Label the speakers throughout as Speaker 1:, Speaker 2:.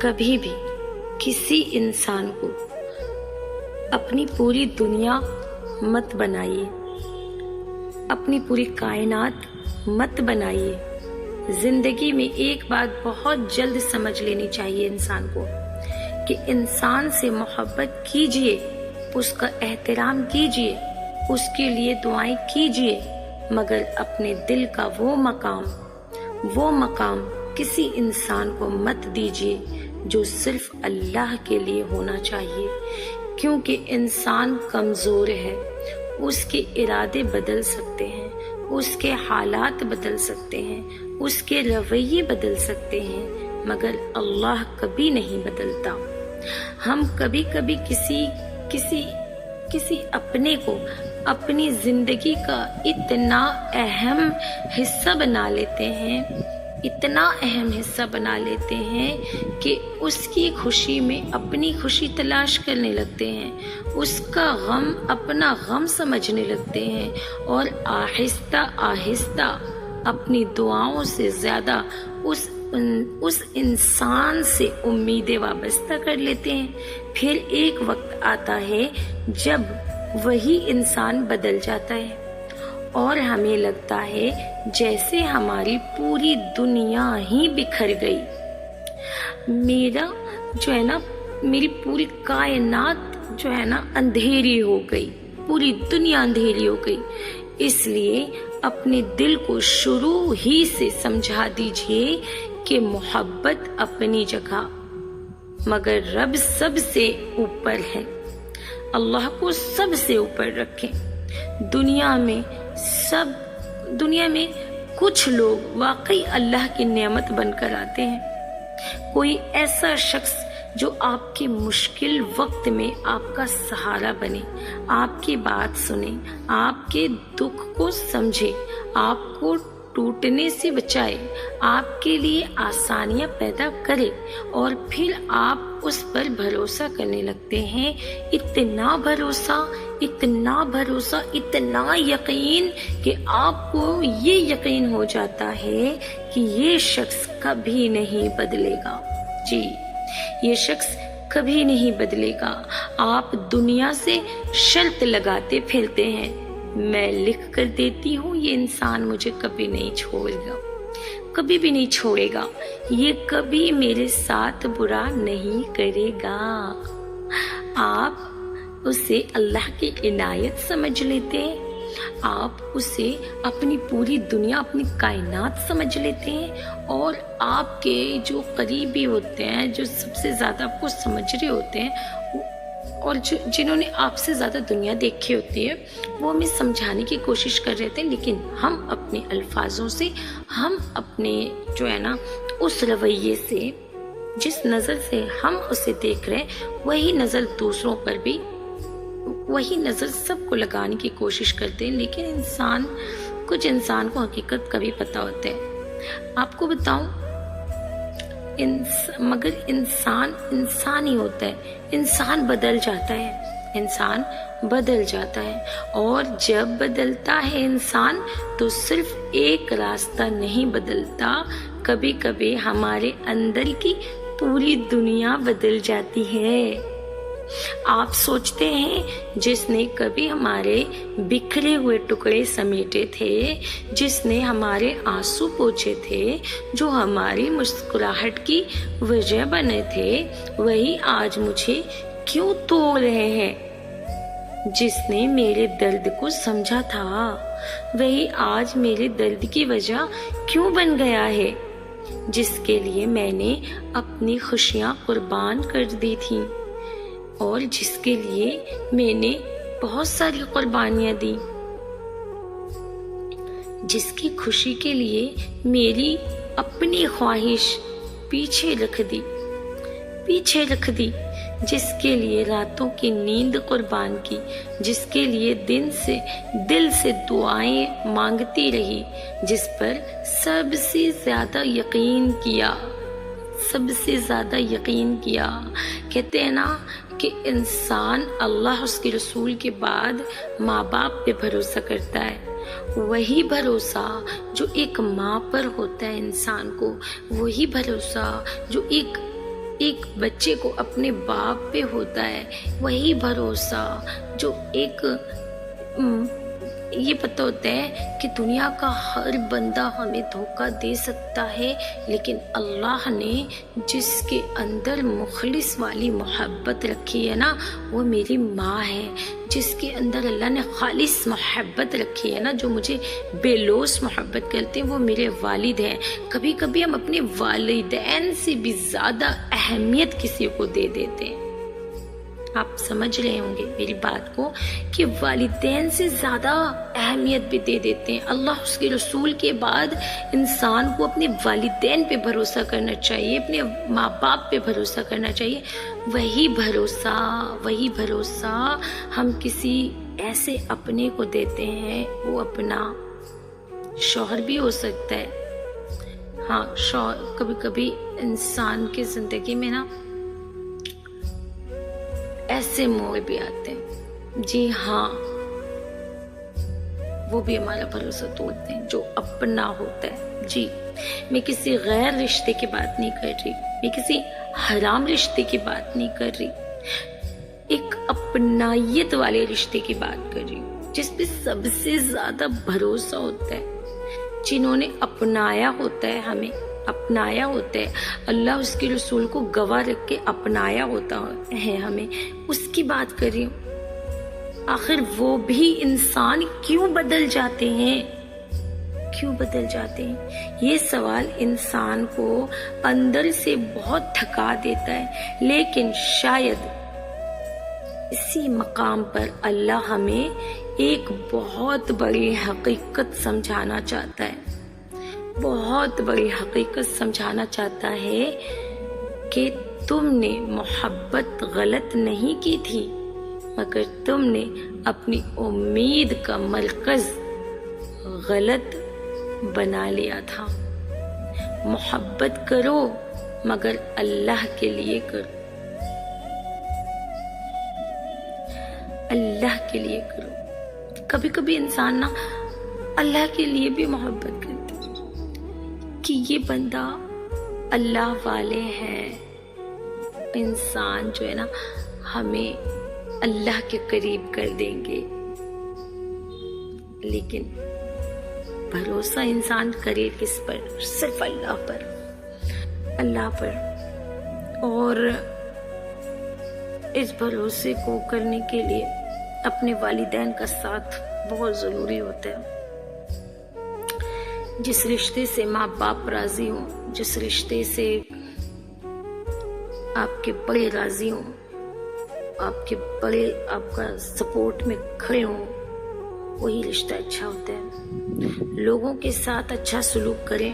Speaker 1: کبھی بھی کسی انسان کو اپنی پوری دنیا مت بنائیے، اپنی پوری کائنات مت بنائیے۔ زندگی میں ایک بات بہت جلد سمجھ لینی چاہیے انسان کو کہ انسان سے محبت کیجئے، اس کا احترام کیجئے، اس کے لیے دعائیں کیجئے، مگر اپنے دل کا وہ مقام کسی انسان کو مت دیجئے جو صرف اللہ کے لیے ہونا چاہیے، کیونکہ انسان کمزور ہے، اس کے ارادے بدل سکتے ہیں، اس کے حالات بدل سکتے ہیں، اس کے رویے بدل سکتے ہیں، مگر اللہ کبھی نہیں بدلتا۔ ہم کبھی کبھی کسی اپنے کو اپنی زندگی کا اتنا اہم حصہ بنا لیتے ہیں کہ اس کی خوشی میں اپنی خوشی تلاش کرنے لگتے ہیں، اس کا غم اپنا غم سمجھنے لگتے ہیں، اور آہستہ آہستہ اپنی دعاؤں سے زیادہ اس انسان سے امیدیں وابستہ کر لیتے ہیں۔ پھر ایک وقت آتا ہے جب وہی انسان بدل جاتا ہے اور ہمیں لگتا ہے جیسے ہماری پوری دنیا ہی بکھر گئی، میری پوری کائنات اندھیری ہو گئی، پوری دنیا اندھیری ہو گئی۔ اس لیے اپنے دل کو شروع ہی سے سمجھا دیجئے کہ محبت اپنی جگہ، مگر رب سب سے اوپر ہے۔ اللہ کو سب سے اوپر رکھیں۔ دنیا میں کچھ لوگ واقعی اللہ کی نعمت بن کر آتے ہیں۔ کوئی ایسا شخص جو آپ کے مشکل وقت میں آپ کا سہارا بنے، آپ کی بات سنے، آپ کے دکھ کو سمجھے، آپ کو ٹوٹنے سے بچائے، آپ کے لیے آسانیاں پیدا کرے، اور پھر آپ اس پر بھروسہ کرنے لگتے ہیں۔ اتنا بھروسہ، اتنا یقین کہ آپ کو یہ یقین ہو جاتا ہے کہ یہ شخص کبھی نہیں بدلے گا۔ جی، یہ شخص کبھی نہیں بدلے گا۔ آپ دنیا سے شرط لگاتے پھرتے ہیں، میں لکھ کر دیتی ہوں یہ انسان مجھے کبھی نہیں چھوڑے گا، کبھی بھی نہیں چھوڑے گا، یہ کبھی میرے ساتھ برا نہیں کرے گا۔ آپ اسے اللہ کی عنایت سمجھ لیتے ہیں، آپ اسے اپنی پوری دنیا، اپنی کائنات سمجھ لیتے ہیں، اور آپ کے جو قریبی ہوتے ہیں، جو سب سے زیادہ آپ کو سمجھ رہے ہوتے ہیں، اور جنہوں نے آپ سے زیادہ دنیا دیکھی ہوتی ہے، وہ ہمیں سمجھانے کی کوشش کر رہے تھے، لیکن ہم اپنے الفاظوں سے، ہم اپنے اس رویے سے، جس نظر سے ہم اسے دیکھ رہے ہیں، وہی نظر دوسروں پر بھی، وہی نظر سب کو لگانے کی کوشش کرتے ہیں، لیکن کچھ انسان کو حقیقت کبھی پتہ ہوتا ہے۔ آپ کو بتاؤں، مگر انسان ہی ہوتا ہے، انسان بدل جاتا ہے، اور جب بدلتا ہے انسان تو صرف ایک راستہ نہیں بدلتا، کبھی کبھی ہمارے اندر کی پوری دنیا بدل جاتی ہے۔ آپ سوچتے ہیں جس نے کبھی ہمارے بکھرے ہوئے ٹکڑے سمیٹے تھے، جس نے ہمارے آنسو پوچھے تھے، جو ہماری مسکراہٹ کی وجہ بنے تھے، وہی آج مجھے کیوں توڑ رہے ہیں؟ جس نے میرے درد کو سمجھا تھا، وہی آج میرے درد کی وجہ کیوں بن گیا ہے؟ جس کے لیے میں نے اپنی خوشیاں قربان کر دی تھیں، اور جس کے لیے میں نے بہت ساری قربانیاں دی، جس کی خوشی کے لیے میری اپنی خواہش پیچھے رکھ دی، جس کے لیے راتوں کی نیند قربان کی، جس کے لیے دل سے دعائیں مانگتی رہی، جس پر سب سے زیادہ یقین کیا۔ کہتے ہیں نا کہ انسان اللہ، اس کے رسول کے بعد ماں باپ پہ بھروسہ کرتا ہے، وہی بھروسہ جو ایک ماں پر ہوتا ہے انسان کو، وہی بھروسہ جو ایک ایک بچے کو اپنے باپ پہ ہوتا ہے وہی بھروسہ جو ایک یہ پتہ ہوتا ہے کہ دنیا کا ہر بندہ ہمیں دھوکہ دے سکتا ہے، لیکن اللہ نے جس کے اندر مخلص والی محبت رکھی ہے نا وہ میری ماں ہے، جس کے اندر اللہ نے خالص محبت رکھی ہے نا، جو مجھے بے لوث محبت کرتے ہیں، وہ میرے والد ہیں۔ کبھی کبھی ہم اپنے والدین سے بھی زیادہ اہمیت کسی کو دے دیتے ہیں۔ آپ سمجھ رہے ہوں گے میری بات کو کہ والدین سے زیادہ اہمیت بھی دے دیتے ہیں۔ اللہ اس کے رسول کے بعد انسان کو اپنے والدین پہ بھروسہ کرنا چاہیے، اپنے ماں باپ پہ بھروسہ کرنا چاہیے۔ وہی بھروسہ ہم کسی ایسے اپنے کو دیتے ہیں، وہ اپنا شوہر بھی ہو سکتا ہے۔ ہاں، کبھی کبھی انسان کی زندگی میں نا ایسے موڑ بھی آتے ہیں، جی ہاں، وہ بھی ہمارا بھروسہ توڑتے ہیں، جو اپنا ہوتا ہے۔ جی، میں کسی غیر رشتے کی بات نہیں کر رہی، میں کسی حرام رشتے کی بات نہیں کر رہی، ایک اپنائیت والے رشتے کی بات کر رہی ہوں، جس پہ سب سے زیادہ بھروسہ ہوتا ہے، جنہوں نے اپنایا ہوتا ہے، ہمیں اپنایا ہوتا ہے، اللہ اس کے رسول کو گواہ رکھ کے اپنایا ہوتا ہے ہمیں، اس کی بات کر رہی ہوں۔ آخر وہ بھی انسان کیوں بدل جاتے ہیں؟ یہ سوال انسان کو اندر سے بہت تھکا دیتا ہے، لیکن شاید اسی مقام پر اللہ ہمیں ایک بہت بڑی حقیقت سمجھانا چاہتا ہے، بہت بڑی حقیقت سمجھانا چاہتا ہے کہ تم نے محبت غلط نہیں کی تھی، مگر تم نے اپنی امید کا مرکز غلط بنا لیا تھا۔ محبت کرو مگر اللہ کے لیے کرو، اللہ کے لیے کرو۔ کبھی کبھی انسان نا اللہ کے لیے بھی محبت کرتا کہ یہ بندہ اللہ والے ہیں، انسان جو ہے نا ہمیں اللہ کے قریب کر دیں گے، لیکن بھروسہ انسان کرے کس پر؟ صرف اللہ پر۔ اور اس بھروسے کو کرنے کے لیے اپنے والدین کا ساتھ بہت ضروری ہوتا ہے۔ جس رشتے سے ماں باپ راضی ہوں، جس رشتے سے آپ کے بڑے راضی ہوں، آپ کے بڑے آپ کا سپورٹ میں کھڑے ہوں، وہی رشتہ اچھا ہوتا ہے۔ لوگوں کے ساتھ اچھا سلوک کریں،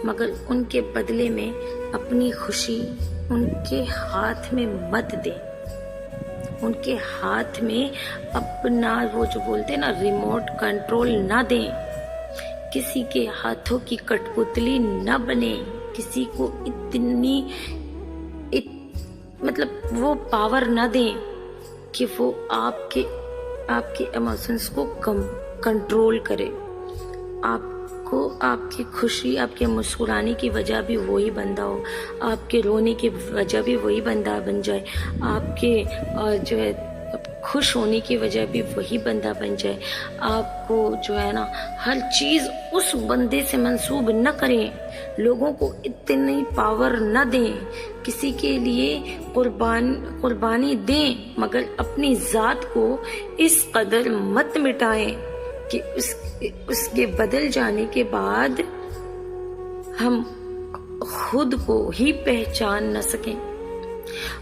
Speaker 1: مگر ان کے بدلے میں اپنی خوشی ان کے ہاتھ میں مت دیں، ان کے ہاتھ میں اپنا وہ جو بولتے ہیں نا ریموٹ کنٹرول نہ دیں، کسی کے ہاتھوں کی کٹ پتلی نہ بنے، کسی کو اتنی مطلب وہ پاور نہ دیں کہ وہ آپ کے ایموشنز کو کنٹرول کرے، آپ کو آپ کی خوشی، آپ کے مسکرانے کی وجہ بھی وہی بندہ ہو، آپ کے رونے کی وجہ بھی وہی بندہ بن جائے، آپ کے جو ہے خوش ہونے کی وجہ بھی وہی بندہ بن جائے، آپ کو جو ہے نا ہر چیز اس بندے سے منسوب نہ کریں، لوگوں کو اتنی پاور نہ دیں، کسی کے لیے قربانی دیں، مگر اپنی ذات کو اس قدر مت مٹائیں کہ اس کے بدل جانے کے بعد ہم خود کو ہی پہچان نہ سکیں۔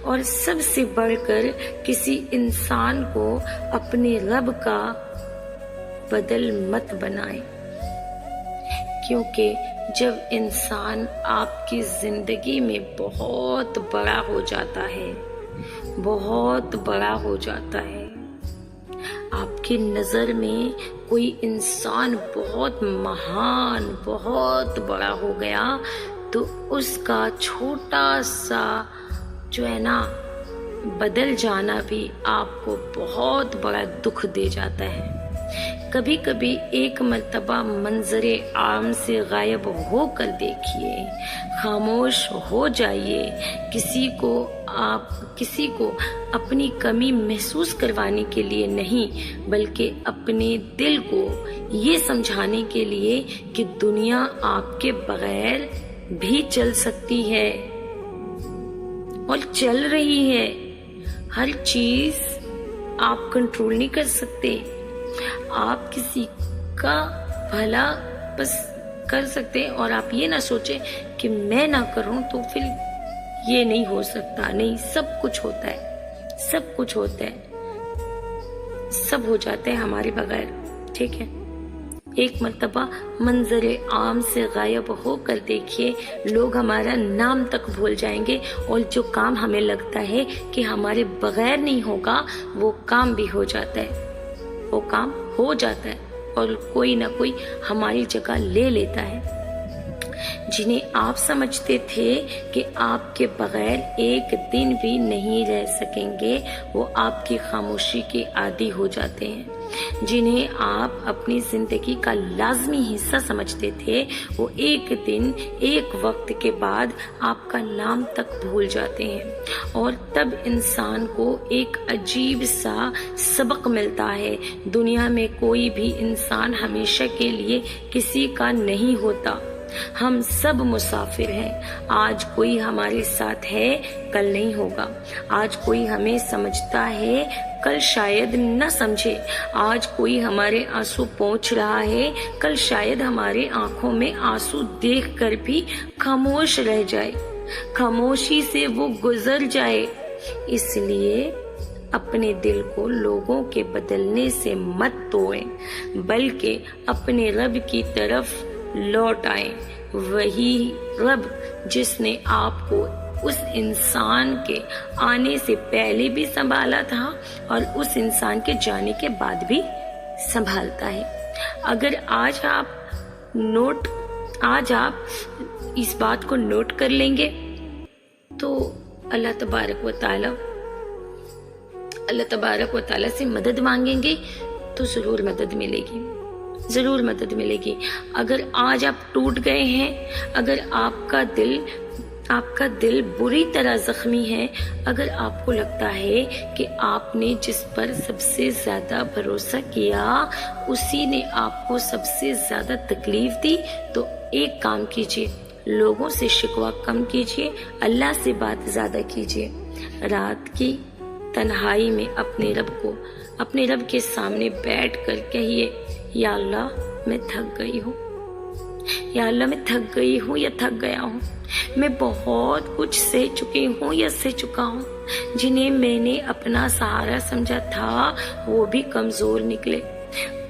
Speaker 1: اور سب سے بڑھ کر کسی انسان کو اپنے رب کا بدل مت بنائیں، کیونکہ جب انسان آپ کی زندگی میں بہت بڑا ہو جاتا ہے، بہت بڑا ہو جاتا ہے، آپ کی نظر میں کوئی انسان بہت مہان، بہت بڑا ہو گیا، تو اس کا چھوٹا سا جو ہے نا بدل جانا بھی آپ کو بہت بڑا دکھ دے جاتا ہے۔ کبھی کبھی ایک مرتبہ منظر عام سے غائب ہو کر دیکھیے، خاموش ہو جائیے۔ کسی کو اپنی کمی محسوس کروانے کے لیے نہیں، بلکہ اپنے دل کو یہ سمجھانے کے لیے کہ دنیا آپ کے بغیر بھی چل سکتی ہے اور چل رہی ہے۔ ہر چیز آپ کنٹرول نہیں کر سکتے، آپ کسی کا بھلا بس کر سکتے، اور آپ یہ نہ سوچیں کہ میں نہ کروں تو پھر یہ نہیں ہو سکتا۔ نہیں، سب کچھ ہوتا ہے، سب کچھ ہوتا ہے، سب ہو جاتا ہے ہمارے بغیر، ٹھیک ہے۔ ایک مرتبہ منظر عام سے غائب ہو کر دیکھیے، لوگ ہمارا نام تک بھول جائیں گے، اور جو کام ہمیں لگتا ہے کہ ہمارے بغیر نہیں ہوگا وہ کام بھی ہو جاتا ہے، وہ کام ہو جاتا ہے، اور کوئی نہ کوئی ہماری جگہ لے لیتا ہے۔ جنہیں آپ سمجھتے تھے کہ آپ کے بغیر ایک دن بھی نہیں رہ سکیں گے، وہ آپ کی خاموشی کے عادی ہو جاتے ہیں۔ جنہیں آپ اپنی زندگی کا لازمی حصہ سمجھتے تھے، وہ ایک دن، ایک وقت کے بعد آپ کا نام تک بھول جاتے ہیں، اور تب انسان کو ایک عجیب سا سبق ملتا ہے۔ دنیا میں کوئی بھی انسان ہمیشہ کے لیے کسی کا نہیں ہوتا، ہم سب مسافر ہیں۔ آج کوئی ہمارے ساتھ ہے، کل نہیں ہوگا۔ آج کوئی ہمیں سمجھتا ہے، کل شاید نہ سمجھے۔ آج کوئی ہمارے آنسو پوچھ رہا ہے، کل شاید ہمارے آنکھوں میں آنسو دیکھ کر بھی خاموش رہ جائے، خاموشی سے وہ گزر جائے۔ اس لیے اپنے دل کو لوگوں کے بدلنے سے مت توڑیں، بلکہ اپنے رب کی طرف لوٹ آئیں۔ وہی رب جس نے آپ کو اس انسان کے آنے سے پہلے بھی سنبھالا تھا اور اس انسان کے جانے کے بعد بھی سنبھالتا ہے۔ اگر آج آپ اس بات کو نوٹ کر لیں گے تو اللہ تبارک و تعالی سے مدد مانگیں گے تو ضرور مدد ملے گی، ضرور مدد ملے گی۔ اگر آج آپ ٹوٹ گئے ہیں، اگر آپ کا دل بری طرح زخمی ہے، اگر آپ کو لگتا ہے کہ آپ نے جس پر سب سے زیادہ بھروسہ کیا اسی نے آپ کو سب سے زیادہ تکلیف دی، تو ایک کام کیجیے، لوگوں سے شکوہ کم کیجیے، اللہ سے بات زیادہ کیجیے۔ رات کی تنہائی میں اپنے رب کے سامنے بیٹھ کر کہیے، یا اللہ میں تھک گئی ہوں، یا اللہ میں تھک گئی ہوں یا تھک گیا ہوں، میں بہت کچھ سہ چکی ہوں یا سہ چکا ہوں۔ جنہیں میں نے اپنا سہارا سمجھا تھا وہ بھی کمزور نکلے۔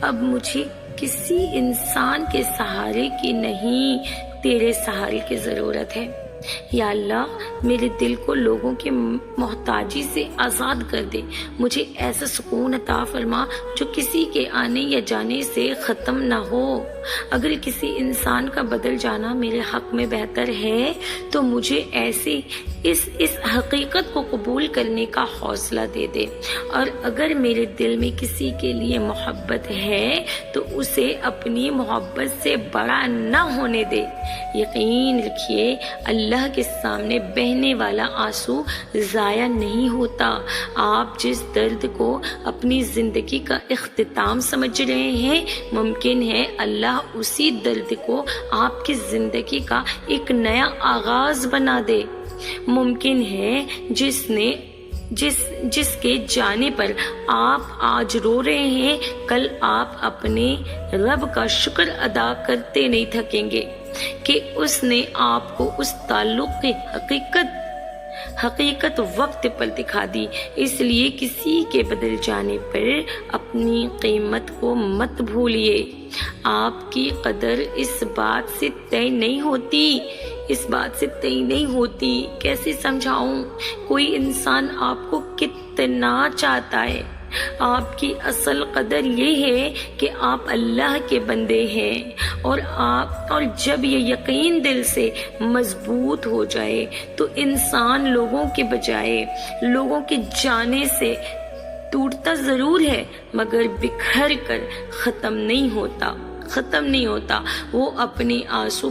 Speaker 1: اب مجھے کسی انسان کے سہارے کی نہیں، تیرے سہارے کی ضرورت ہے۔ یا اللہ میرے دل کو لوگوں کی محتاجی سے آزاد کر دے، مجھے ایسا سکون عطا فرما جو کسی کے آنے یا جانے سے ختم نہ ہو۔ اگر کسی انسان کا بدل جانا میرے حق میں بہتر ہے تو مجھے اس حقیقت کو قبول کرنے کا حوصلہ دے دے، اور اگر میرے دل میں کسی کے لیے محبت ہے تو اسے اپنی محبت سے بڑا نہ ہونے دے۔ یقین رکھیے اللہ کے سامنے بہنے والا آنسو ضائع نہیں ہوتا۔ آپ جس درد کو اپنی زندگی کا اختتام سمجھ رہے ہیں، ممکن ہے اللہ اسی درد کو آپ کی زندگی کا ایک نیا آغاز بنا دے۔ ممکن ہے جس کے جانے پر آپ آج رو رہے ہیں، کل آپ اپنے رب کا شکر ادا کرتے نہیں تھکیں گے کہ اس نے آپ کو اس تعلق کی حقیقت وقت پر دکھا دی۔ اس لیے کسی کے بدل جانے پر اپنی قیمت کو مت بھولیے۔ آپ کی قدر اس بات سے طے نہیں ہوتی، کیسے سمجھاؤں؟ کوئی انسان آپ کو کتنا چاہتا ہے، آپ کی اصل قدر یہ ہے کہ آپ اللہ کے بندے ہیں، اور جب یہ یقین دل سے مضبوط ہو جائے تو انسان لوگوں کے بجائے لوگوں کے جانے سے ٹوٹتا ضرور ہے مگر بکھر کر ختم نہیں ہوتا. وہ اپنے آنسو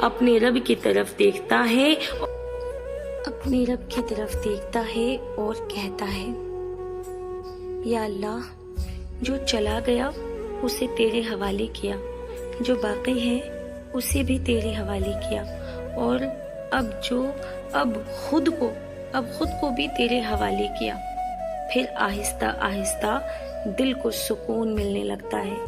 Speaker 1: اپنے رب کی طرف دیکھتا ہے اور کہتا ہے یا اللہ، جو چلا گیا اسے تیرے حوالے کیا، جو باقی ہے اسے بھی تیرے حوالے کیا، اور اب خود کو بھی تیرے حوالے کیا. پھر آہستہ آہستہ دل کو سکون ملنے لگتا ہے،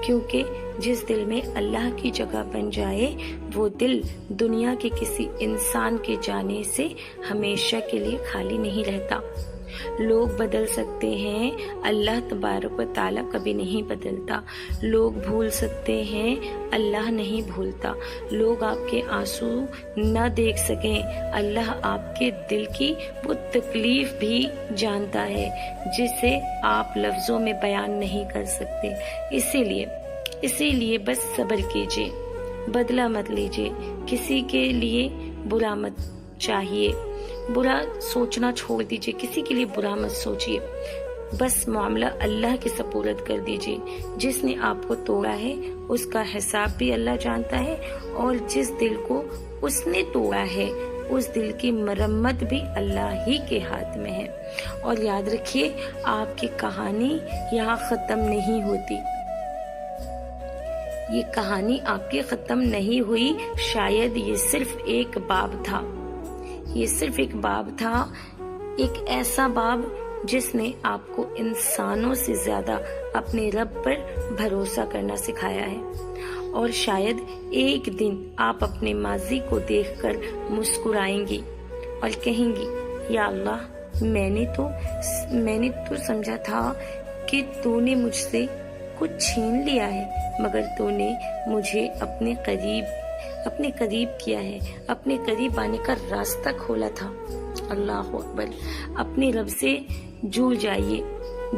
Speaker 1: کیونکہ جس دل میں اللہ کی جگہ بن جائے وہ دل دنیا کے کسی انسان کے جانے سے ہمیشہ کے لیے خالی نہیں رہتا. لوگ بدل سکتے ہیں، اللہ تبارک و تعالیٰ کبھی نہیں بدلتا. لوگ بھول سکتے ہیں، اللہ نہیں بھولتا. لوگ آپ کے آنسو نہ دیکھ سکیں، اللہ آپ کے دل کی وہ تکلیف بھی جانتا ہے جسے آپ لفظوں میں بیان نہیں کر سکتے. اسی لیے بس صبر کیجئے، بدلہ مت لیجئے، کسی کے لیے برا مت چاہیے، برا سوچنا چھوڑ دیجئے، کسی کے لیے برا مت سوچیے. بس معاملہ اللہ کے سپرد کر دیجئے. جس نے آپ کو توڑا ہے اس کا حساب بھی اللہ جانتا ہے، اور جس دل کو اس نے توڑا ہے اس دل کی مرمت بھی اللہ ہی کے ہاتھ میں ہے. اور یاد رکھیے، آپ کی کہانی یہاں ختم نہیں ہوتی. یہ کہانی آپ کی ختم نہیں ہوئی. شاید یہ صرف ایک باب تھا، ایک ایسا باب جس نے آپ کو انسانوں سے زیادہ اپنے رب پر بھروسہ کرنا سکھایا ہے. اور شاید ایک دن آپ اپنے ماضی کو دیکھ کر مسکرائیں گی اور کہیں گی یا اللہ، میں نے تو سمجھا تھا کہ تو نے مجھ سے کچھ چھین لیا ہے، مگر تو نے مجھے اپنے قریب کیا ہے، اپنے قریب آنے کا راستہ کھولا تھا. اللہ اکبر. اپنے رب سے جڑ جائیے،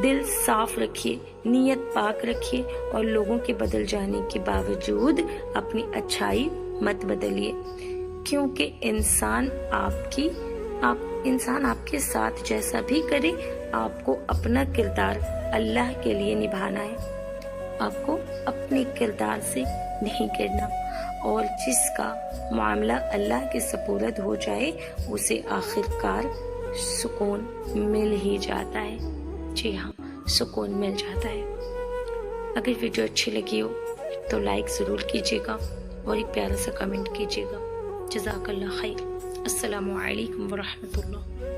Speaker 1: دل صاف رکھیے، نیت پاک رکھیے، اور لوگوں کے بدل جانے کے باوجود اپنی اچھائی مت بدلیے، کیونکہ انسان آپ کے ساتھ جیسا بھی کرے، آپ کو اپنا کردار اللہ کے لیے نبھانا ہے. آپ کو اپنے کردار سے نہیں کرنا. اور جس کا معاملہ اللہ کے سپرد ہو جائے اسے آخرکار سکون مل ہی جاتا ہے. جی ہاں، سکون مل جاتا ہے. اگر ویڈیو اچھی لگی ہو تو لائک ضرور کیجیے گا اور ایک پیارا سا کمنٹ کیجیے گا. جزاک اللہ خیر. السلام علیکم ورحمۃ اللہ.